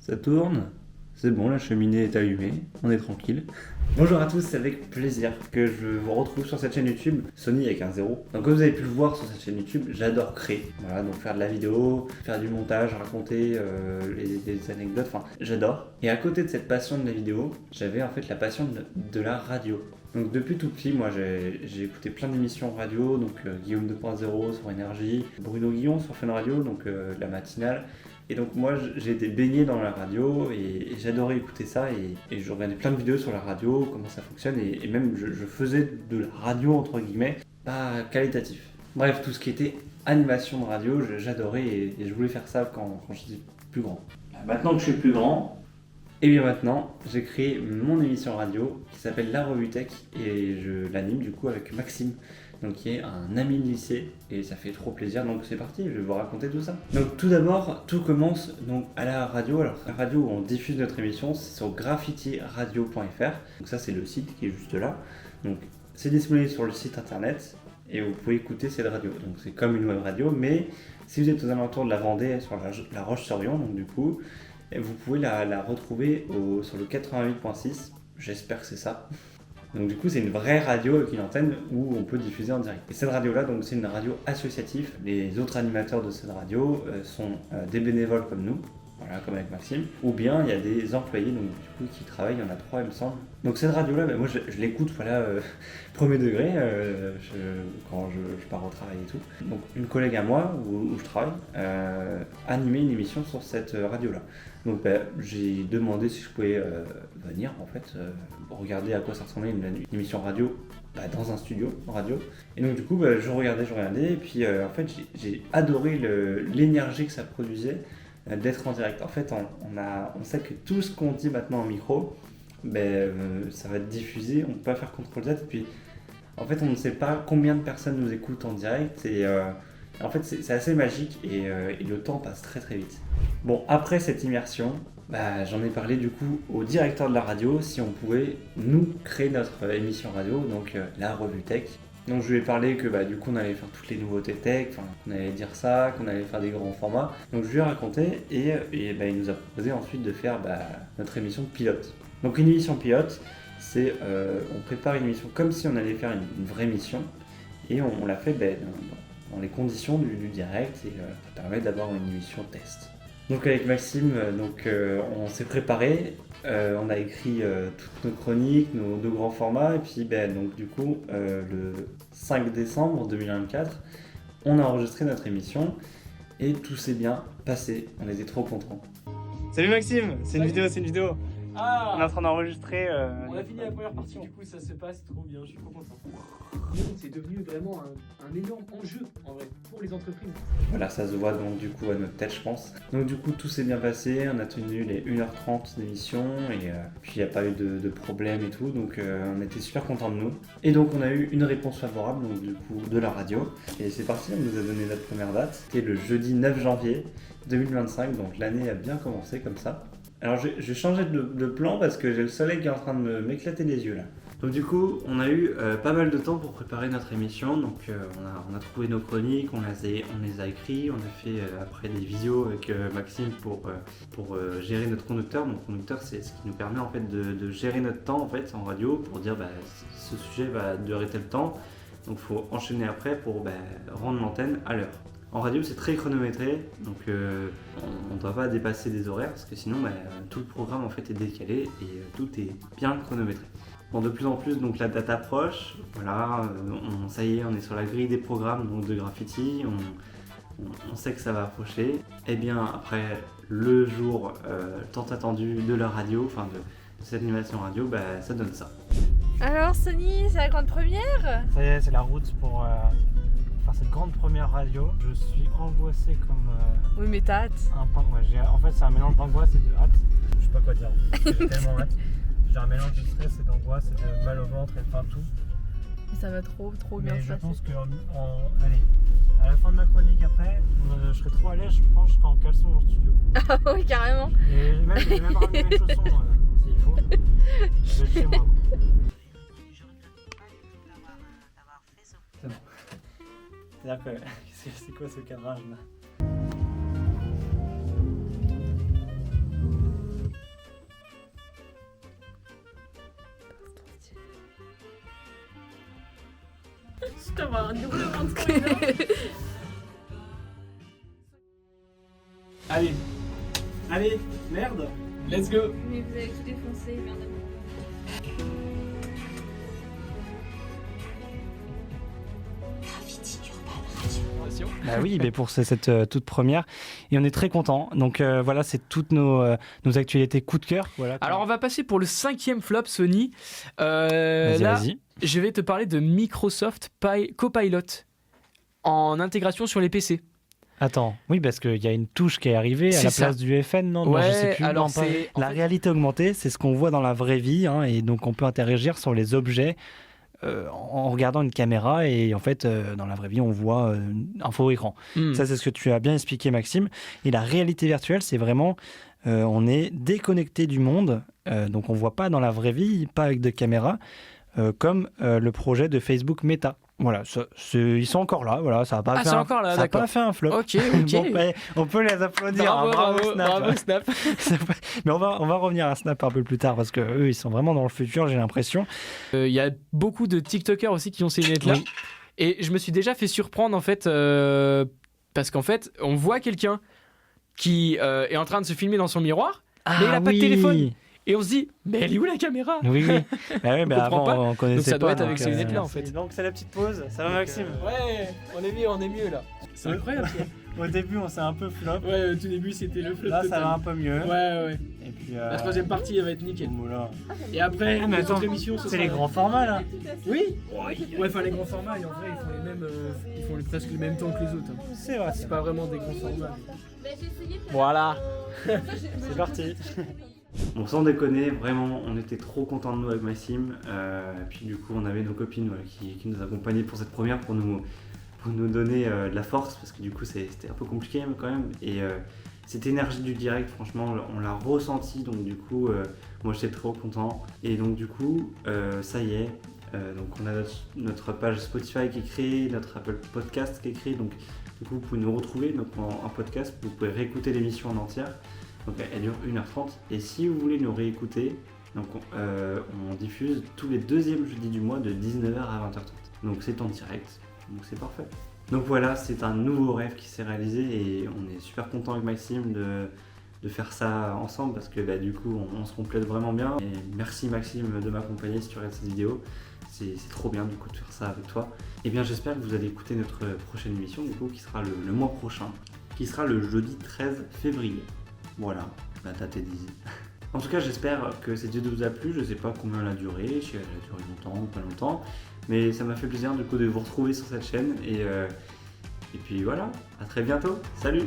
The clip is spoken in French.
Ça tourne. C'est bon, la cheminée est allumée. On est tranquille. Bonjour à tous, c'est avec plaisir que je vous retrouve sur cette chaîne YouTube, Sony avec un zéro. Donc comme vous avez pu le voir sur cette chaîne YouTube, j'adore créer. Voilà, donc faire de la vidéo, faire du montage, raconter les anecdotes, enfin j'adore. Et à côté de cette passion de la vidéo, j'avais en fait la passion de la radio. Donc depuis tout petit, moi j'ai écouté plein d'émissions radio, donc Guillaume 2.0 sur Énergie, Bruno Guillon sur Fun Radio, donc la matinale. Et donc moi j'ai été baigné dans la radio et j'adorais écouter ça et je regardais plein de vidéos sur la radio, comment ça fonctionne et même je faisais de la radio entre guillemets, pas qualitatif. Bref, tout ce qui était animation de radio, j'adorais et je voulais faire ça quand j'étais plus grand. Maintenant que je suis plus grand, et bien maintenant j'ai créé mon émission radio qui s'appelle La Revue Tech et je l'anime du coup avec Maxime. Donc qui est un ami de lycée et ça fait trop plaisir, donc c'est parti, je vais vous raconter tout ça. Donc tout d'abord, tout commence donc à la radio. Alors la radio où on diffuse notre émission, c'est sur graffitiradio.fr. Donc ça c'est le site qui est juste là. Donc c'est disponible sur le site internet et vous pouvez écouter cette radio. Donc c'est comme une web radio, mais si vous êtes aux alentours de la Vendée, sur la Roche-sur-Yon, donc du coup, vous pouvez la retrouver sur le 88.6. J'espère que c'est ça. Donc du coup c'est une vraie radio avec une antenne où on peut diffuser en direct. Et cette radio là, donc c'est une radio associative. Les autres animateurs de cette radio sont des bénévoles comme nous, voilà, comme avec Maxime, ou bien il y a des employés donc du coup qui travaillent, il y en a 3 il me semble. Donc cette radio là, moi je l'écoute voilà premier degré quand je pars au travail et tout. Donc une collègue à moi où je travaille animait une émission sur cette radio là. Donc j'ai demandé si je pouvais venir en fait regarder à quoi ça ressemblait une émission radio dans un studio radio. Et donc du coup je regardais et puis en fait j'ai adoré l'énergie que ça produisait d'être en direct. En fait on sait que tout ce qu'on dit maintenant en micro ça va être diffusé, on peut pas faire contrôle Z et puis en fait on ne sait pas combien de personnes nous écoutent en direct et en fait c'est assez magique et le temps passe très très vite. Bon, après cette immersion, j'en ai parlé du coup au directeur de la radio si on pouvait nous créer notre émission radio, donc la Revue Tech. Donc je lui ai parlé que du coup on allait faire toutes les nouveautés tech, qu'on allait dire ça, qu'on allait faire des grands formats. Donc je lui ai raconté et il nous a proposé ensuite de faire notre émission pilote. Donc une émission pilote, c'est on prépare une émission comme si on allait faire une vraie émission et on l'a fait dans les conditions du direct et ça permet d'avoir une émission test. Donc avec Maxime, on s'est préparé, on a écrit toutes nos chroniques, nos 2 grands formats et puis donc du coup le 5 décembre 2024, on a enregistré notre émission et tout s'est bien passé, on était trop contents. Salut Maxime, c'est une vidéo. Ah, On est en train d'enregistrer. on a fini la première partie, du coup ça se passe trop bien, je suis trop content. C'est devenu vraiment un énorme enjeu en vrai pour les entreprises. Voilà, ça se voit donc du coup à notre tête, je pense. Donc du coup tout s'est bien passé, on a tenu les 1h30 d'émission et puis il n'y a pas eu de problème et tout, donc on était super contents de nous. Et donc on a eu une réponse favorable donc du coup de la radio et c'est parti, on nous a donné notre première date, c'était le jeudi 9 janvier 2025, donc l'année a bien commencé comme ça. Alors j'ai changé de plan parce que j'ai le soleil qui est en train de m'éclater les yeux là. Donc du coup, on a eu pas mal de temps pour préparer notre émission. Donc on a trouvé nos chroniques, on les a écrits, on a fait après des visios avec Maxime pour gérer notre conducteur. Donc conducteur, c'est ce qui nous permet en fait de gérer notre temps en fait en radio pour dire ce sujet va durer tel temps. Donc il faut enchaîner après pour rendre l'antenne à l'heure. En radio, c'est très chronométré, donc on ne doit pas dépasser des horaires parce que sinon tout le programme en fait est décalé et tout est bien chronométré. Bon, de plus en plus, donc la date approche. Voilà, ça y est, on est sur la grille des programmes donc de Graffiti. On sait que ça va approcher. Et bien après le jour tant attendu de la radio, enfin de cette animation radio, ça donne ça. Alors Sony, c'est la grande première? Ça y est, c'est la route pour faire cette grande première radio. Je suis angoissé comme Oui mais t'as hâte. un pain. Ouais, en fait c'est un mélange d'angoisse et de hâte. Je sais pas quoi dire, j'ai tellement hâte. J'ai un mélange de stress et d'angoisse et de mal au ventre et de tout. Ça va trop bien Mais se je passer. pense que allez, à la fin de ma chronique après, je serai trop à l'aise, je pense que je serai en caleçon dans le studio. Ah oui carrément. Et j'ai même ramené mes chaussons s'il faut. Je vais chez moi. C'est bon. C'est-à-dire que c'est quoi ce cadrage là? Je dois avoir un hurlement de colère. Allez. Allez, merde. Let's go. Mais vous avez tout défoncé, merde. Bah oui, mais pour cette toute première. Et on est très contents. Donc voilà, c'est toutes nos actualités coup de cœur. Voilà, Alors on va passer pour le 5e flop, Sony. vas-y, Là, vas-y. je vais te parler de Microsoft Copilot en intégration sur les PC. Attends, oui, parce qu'il y a une touche qui est arrivée à C'est la ça. place du FN, non? Non, Ouais, je sais plus. alors Non, pas- c'est- en La fait- réalité augmentée, c'est ce qu'on voit dans la vraie vie, hein, et donc on peut interagir sur les objets en regardant une caméra, et en fait, dans la vraie vie, on voit un faux écran. Hmm. Ça, c'est ce que tu as bien expliqué, Maxime. Et la réalité virtuelle, c'est vraiment, on est déconnecté du monde, donc on voit pas dans la vraie vie, pas avec de caméra, comme le projet de Facebook Meta. Voilà, ils sont encore là, voilà, ça n'a pas, Ah, fait c'est un- encore là, ça a d'accord. pas fait un flop. Ok, ok. Bon, ben, on peut les applaudir. Bravo, hein, bravo, Snap. bravo, Snap. Mais on va revenir à Snap un peu plus tard parce que eux, ils sont vraiment dans le futur, j'ai l'impression. Il y a beaucoup de TikTokers aussi qui ont ces lunettes-là. Oui. Et je me suis déjà fait surprendre en fait, parce qu'en fait, on voit quelqu'un qui est en train de se filmer dans son miroir, mais il a pas de téléphone. Et on se dit, mais elle est où la caméra? Oui, oui. Bah oui, bah comprend avant, pas. on connaissait Donc ça doit pas, être avec donc, ces lunettes-là, en fait. Donc c'est la petite pause. Ça va, Maxime? Ouais, on est mieux là. C'est incroyable. Au début, on s'est un peu flop. Ouais, au tout début c'était le flop. Là, ça va un peu mieux. Ouais. Et puis, La troisième partie elle va être nickel. Voilà. Et après, Ah, mais les attends, autres émissions, ce c'est sera- les grands formats là. Oui. Ouais, enfin les grands formats, et en vrai, ils font les mêmes, ils font presque le même temps que les autres. hein. C'est vrai. C'est pas vraiment des grands formats. Voilà. C'est parti. Bon, sans déconner, vraiment, on était trop contents de nous avec Maxime. Et puis du coup, on avait nos copines voilà, qui nous accompagnaient pour cette première pour nous donner de la force, parce que du coup, c'était un peu compliqué quand même. Et cette énergie du direct, franchement, on l'a ressenti. Donc du coup, moi, j'étais trop content. Et donc du coup, ça y est. Donc on a notre page Spotify qui est créée, notre Apple Podcast qui est créé. Donc du coup, vous pouvez nous retrouver donc, en podcast. Vous pouvez réécouter l'émission en entière. Donc elle dure 1h30 et si vous voulez nous réécouter, donc on diffuse tous les deuxièmes jeudis du mois de 19h à 20h30. Donc c'est en direct, donc c'est parfait. Donc voilà, c'est un nouveau rêve qui s'est réalisé et on est super content avec Maxime de faire ça ensemble parce que bah, du coup on se complète vraiment bien. Et merci Maxime de m'accompagner si tu regardes cette vidéo. C'est trop bien du coup de faire ça avec toi. Et bien j'espère que vous allez écouter notre prochaine émission du coup qui sera le mois prochain, qui sera le jeudi 13 février. Voilà, la date est d'ici. En tout cas, j'espère que cette vidéo vous a plu. Je sais pas combien elle a duré, si elle a duré longtemps ou pas longtemps. Mais ça m'a fait plaisir du coup de vous retrouver sur cette chaîne. Et puis voilà, à très bientôt. Salut!